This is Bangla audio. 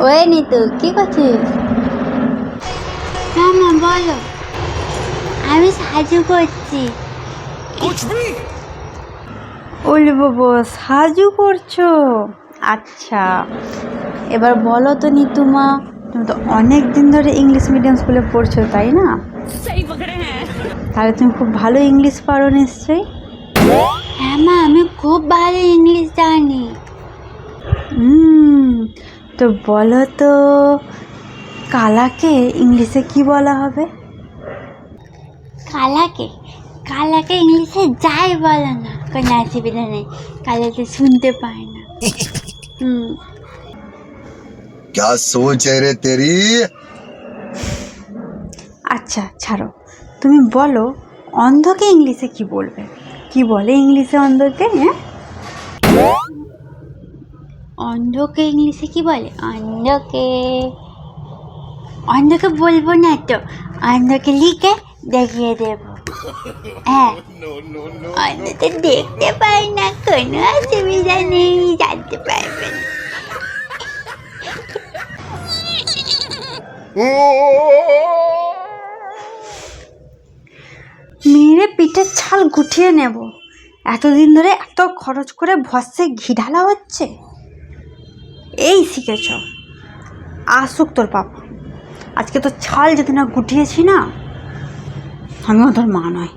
ওই নিতু কি করছিস? হ্যাঁ মা বলো। আমি সাজু করছি। ওলে বাবা, সাজু করছো? আচ্ছা, এবার বলো তো নিতুমা, তুমি তো অনেক দিন ধরে ইংলিশ মিডিয়াম স্কুলে পড়ছো তাই না? তাহলে তুমি খুব ভালো ইংলিশ পারো নিশ্চয়ই। হ্যাঁ মা, আমি খুব ভালো ইংলিশ জানি। তো বলো তো, কালাকে ইংলিশে কি বলা হবে? কালাকে কালাকে ইংলিশে যাই বলো না, কোনো অসুবিধা নেই। কালাকে শুনতে পায় না। क्या सोच है रे तेरी। আচ্ছা ছাড়ো, তুমি বলো অন্ধকে ইংলিশে কি বলবে? কি বলে ইংলিশে অন্ধকে? হ্যাঁ, অন্ধকে ইংলিশে কি বলে? অন্ধকে বলবো না তো, অন্ধকে লিখে দেখিয়ে দেবো। হ্যাঁ, অন্ধ তো দেখতে পাই না, কোনো অসুবিধা নেই, জানতে পারবে না। মেরে পিঠের ছাল গুটিয়ে নেব। এতদিন ধরে এত খরচ করে ভস্যে ঘি ঢালা হচ্ছে, এই শিখেছ? আসুক তোর পাপা, আজকে তো ছাল যদি না গুটিয়েছি না, আমিও তোর মা নয়।